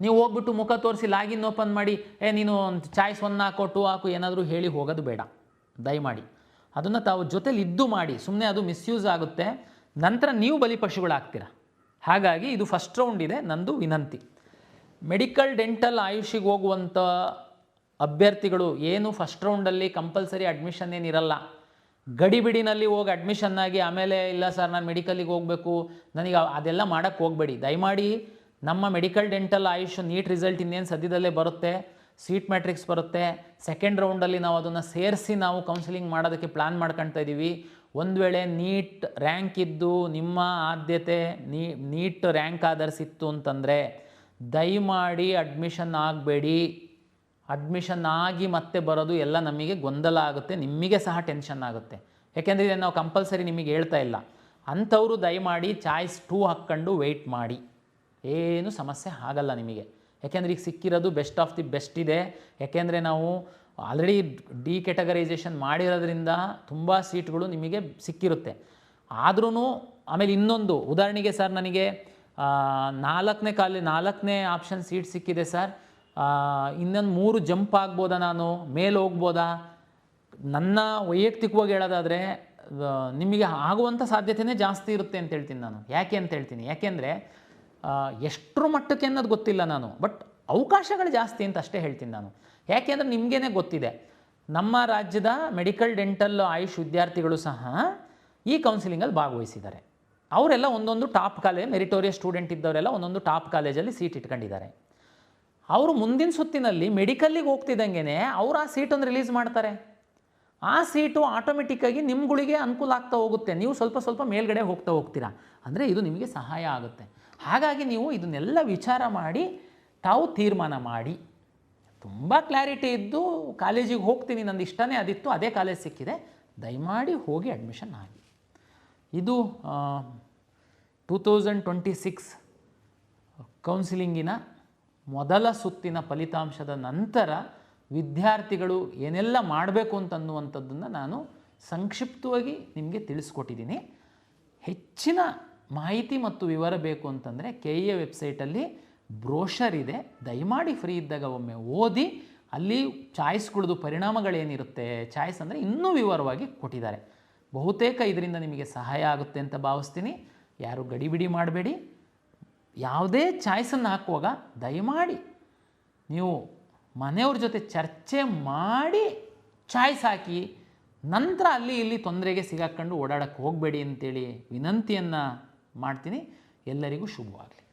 ನೀವು ಹೋಗ್ಬಿಟ್ಟು ಮುಖ ತೋರಿಸಿ ಲಾಗಿನ್ ಓಪನ್ ಮಾಡಿ ನೀನು ಚಾಯ್ಸ್ 1 ಹಾಕೋ 2 ಹಾಕು ಏನಾದರೂ ಹೇಳಿ ಹೋಗೋದು ಬೇಡ. ದಯಮಾಡಿ ಅದನ್ನು ತಾವು ಜೊತೆಲಿ ಇದ್ದು ಮಾಡಿ. ಸುಮ್ಮನೆ ಅದು ಮಿಸ್ಯೂಸ್ ಆಗುತ್ತೆ, ನಂತರ ನೀವು ಬಲಿಪಶುಗಳಾಗ್ತೀರ. ಹಾಗಾಗಿ ಇದು ಫಸ್ಟ್ ರೌಂಡ್ ಇದೆ, ನಂದು ವಿನಂತಿ. ಮೆಡಿಕಲ್ ಡೆಂಟಲ್ ಆಯುಷಿಗೆ ಹೋಗುವಂಥ ಅಭ್ಯರ್ಥಿಗಳು ಏನು ಫಸ್ಟ್ ರೌಂಡಲ್ಲಿ ಕಂಪಲ್ಸರಿ ಅಡ್ಮಿಷನ್ ಏನಿರಲ್ಲ. ಗಡಿಬಿಡಿನಲ್ಲಿ ಹೋಗಿ ಅಡ್ಮಿಷನ್ ಆಗಿ ಆಮೇಲೆ ಇಲ್ಲ ಸರ್ ನಾನು ಮೆಡಿಕಲಿಗೆ ಹೋಗಬೇಕು ನನಗೆ ಅದೆಲ್ಲ ಮಾಡೋಕ್ಕೆ ಹೋಗಬೇಡಿ. ದಯಮಾಡಿ ನಮ್ಮ medical dental AYUSH NEET result ಇನ್ನೇನು ಸದ್ಯದಲ್ಲೇ ಬರುತ್ತೆ, ಸೀಟ್ ಮ್ಯಾಟ್ರಿಕ್ಸ್ ಬರುತ್ತೆ. ಸೆಕೆಂಡ್ ರೌಂಡಲ್ಲಿ ನಾವು ಅದನ್ನು ಸೇರಿಸಿ ನಾವು ಕೌನ್ಸಿಲಿಂಗ್ ಮಾಡೋದಕ್ಕೆ ಪ್ಲ್ಯಾನ್ ಮಾಡ್ಕೊಳ್ತಾ ಇದ್ದೀವಿ. ಒಂದು ವೇಳೆ ನೀಟ್ ರ್ಯಾಂಕ್ ಇದ್ದು ನಿಮ್ಮ ಆದ್ಯತೆ ನೀಟ್ ರ್ಯಾಂಕ್ ಆಧರಿಸಿತ್ತು ಅಂತಂದರೆ ದಯಮಾಡಿ ಅಡ್ಮಿಷನ್ ಆಗಬೇಡಿ. ಅಡ್ಮಿಷನ್ ಆಗಿ ಮತ್ತೆ ಬರೋದು ಎಲ್ಲ ನಮಗೆ ಗೊಂದಲ ಆಗುತ್ತೆ, ನಿಮಗೆ ಸಹ ಟೆನ್ಷನ್ ಆಗುತ್ತೆ. ಯಾಕೆಂದರೆ ಇದನ್ನು ನಾವು ಕಂಪಲ್ಸರಿ ನಿಮಗೆ ಹೇಳ್ತಾ ಇಲ್ಲ. ಅಂಥವರು ದಯಮಾಡಿ ಚಾಯ್ಸ್ 2 ಹಾಕ್ಕೊಂಡು ವೆಯ್ಟ್ ಮಾಡಿ, ಏನು ಸಮಸ್ಯೆ ಆಗಲ್ಲ ನಿಮಗೆ. ಯಾಕೆಂದರೆ ಈಗ ಸಿಕ್ಕಿರೋದು ಬೆಸ್ಟ್ ಆಫ್ ದಿ ಬೆಸ್ಟ್ ಇದೆ. ಯಾಕೆಂದರೆ ನಾವು ಆಲ್ರೆಡಿ ಡಿ ಕ್ಯಾಟಗರೈಸೇಷನ್ ಮಾಡಿರೋದ್ರಿಂದ ತುಂಬ ಸೀಟ್ಗಳು ನಿಮಗೆ ಸಿಕ್ಕಿರುತ್ತೆ. ಆದ್ರೂ ಆಮೇಲೆ ಇನ್ನೊಂದು ಉದಾಹರಣೆಗೆ ಸರ್ ನನಗೆ 4ನೇ ಆಪ್ಷನ್ ಸೀಟ್ ಸಿಕ್ಕಿದೆ ಸರ್, ಇನ್ನೊಂದು 3 ಜಂಪ್ ಆಗ್ಬೋದಾ, ನಾನು ಮೇಲೆ ಹೋಗ್ಬೋದಾ? ನನ್ನ ವೈಯಕ್ತಿಕವಾಗಿ ಹೇಳೋದಾದರೆ ನಿಮಗೆ ಆಗುವಂಥ ಸಾಧ್ಯತೆಯೇ ಜಾಸ್ತಿ ಇರುತ್ತೆ ಅಂತ ಹೇಳ್ತೀನಿ ನಾನು. ಯಾಕೆ ಅಂತ ಹೇಳ್ತೀನಿ, ಯಾಕೆಂದರೆ ಎಷ್ಟರ ಮಟ್ಟಕ್ಕೆ ಅನ್ನೋದು ಗೊತ್ತಿಲ್ಲ ನಾನು, ಬಟ್ ಅವಕಾಶಗಳು ಜಾಸ್ತಿ ಅಂತ ಅಷ್ಟೇ ಹೇಳ್ತೀನಿ ನಾನು. ಯಾಕೆಂದರೆ ನಿಮಗೇನೆ ಗೊತ್ತಿದೆ, ನಮ್ಮ ರಾಜ್ಯದ ಮೆಡಿಕಲ್ ಡೆಂಟಲ್ ಆಯುಷ್ ವಿದ್ಯಾರ್ಥಿಗಳು ಸಹ ಈ ಕೌನ್ಸಿಲಿಂಗಲ್ಲಿ ಭಾಗವಹಿಸಿದ್ದಾರೆ. ಅವರೆಲ್ಲ ಒಂದೊಂದು ಟಾಪ್ ಕಾಲೇಜ್, ಮೆರಿಟೋರಿಯಸ್ ಸ್ಟೂಡೆಂಟ್ ಇದ್ದವರೆಲ್ಲ ಒಂದೊಂದು ಟಾಪ್ ಕಾಲೇಜಲ್ಲಿ ಸೀಟ್ ಇಟ್ಕೊಂಡಿದ್ದಾರೆ. ಅವರು ಮುಂದಿನ ಸುತ್ತಿನಲ್ಲಿ ಮೆಡಿಕಲ್ಲಿಗೆ ಹೋಗ್ತಿದ್ದಂಗೆ ಅವರು ಆ ಸೀಟನ್ನು ರಿಲೀಸ್ ಮಾಡ್ತಾರೆ. ಆ ಸೀಟು ಆಟೋಮೆಟಿಕ್ಕಾಗಿ ನಿಮ್ಗಳಿಗೆ ಅನುಕೂಲ ಆಗ್ತಾ ಹೋಗುತ್ತೆ, ನೀವು ಸ್ವಲ್ಪ ಸ್ವಲ್ಪ ಮೇಲ್ಗಡೆ ಹೋಗ್ತಾ ಹೋಗ್ತೀರಾ. ಅಂದರೆ ಇದು ನಿಮಗೆ ಸಹಾಯ ಆಗುತ್ತೆ. ಹಾಗಾಗಿ ನೀವು ಇದನ್ನೆಲ್ಲ ವಿಚಾರ ಮಾಡಿ ತಾವು ತೀರ್ಮಾನ ಮಾಡಿ, ತುಂಬ ಕ್ಲಾರಿಟಿ ಇದ್ದು ಕಾಲೇಜಿಗೆ ಹೋಗ್ತೀನಿ, ನಂದು ಇಷ್ಟನೇ ಅದಿತ್ತು, ಅದೇ ಕಾಲೇಜ್ ಸಿಕ್ಕಿದೆ, ದಯಮಾಡಿ ಹೋಗಿ ಅಡ್ಮಿಷನ್ ಆಗಿ. ಇದು 2026 ಕೌನ್ಸಿಲಿಂಗಿನ ಮೊದಲ ಸುತ್ತಿನ ಫಲಿತಾಂಶದ ನಂತರ ವಿದ್ಯಾರ್ಥಿಗಳು ಏನೆಲ್ಲ ಮಾಡಬೇಕು ಅಂತನ್ನುವಂಥದ್ದನ್ನು ನಾನು ಸಂಕ್ಷಿಪ್ತವಾಗಿ ನಿಮಗೆ ತಿಳಿಸ್ಕೊಟ್ಟಿದ್ದೀನಿ. ಹೆಚ್ಚಿನ ಮಾಹಿತಿ ಮತ್ತು ವಿವರ ಬೇಕು ಅಂತಂದರೆ KEA ವೆಬ್ಸೈಟಲ್ಲಿ ಬ್ರೋಷರ್ ಇದೆ, ದಯಮಾಡಿ ಫ್ರೀ ಇದ್ದಾಗ ಒಮ್ಮೆ ಓದಿ. ಅಲ್ಲಿ ಚಾಯ್ಸ್ಗಳದ್ದು ಪರಿಣಾಮಗಳೇನಿರುತ್ತೆ, ಚಾಯ್ಸ್ ಅಂದರೆ ಇನ್ನೂ ವಿವರವಾಗಿ ಕೊಟ್ಟಿದ್ದಾರೆ. ಬಹುತೇಕ ಇದರಿಂದ ನಿಮಗೆ ಸಹಾಯ ಆಗುತ್ತೆ ಅಂತ ಭಾವಿಸ್ತೀನಿ. ಯಾರು ಗಡಿಬಿಡಿ ಮಾಡಬೇಡಿ. ಯಾವುದೇ ಚಾಯ್ಸನ್ನು ಹಾಕುವಾಗ ದಯಮಾಡಿ ನೀವು ಮನೆಯವ್ರ ಜೊತೆ ಚರ್ಚೆ ಮಾಡಿ ಚಾಯ್ಸ್ ಹಾಕಿ, ನಂತರ ಅಲ್ಲಿ ಇಲ್ಲಿ ತೊಂದರೆಗೆ ಸಿಗಾಕೊಂಡು ಓಡಾಡಕ್ಕೆ ಹೋಗಬೇಡಿ ಅಂತೇಳಿ ವಿನಂತಿಯನ್ನು ಮಾಡ್ತೀನಿ. ಎಲ್ಲರಿಗೂ ಶುಭವಾಗಲಿ.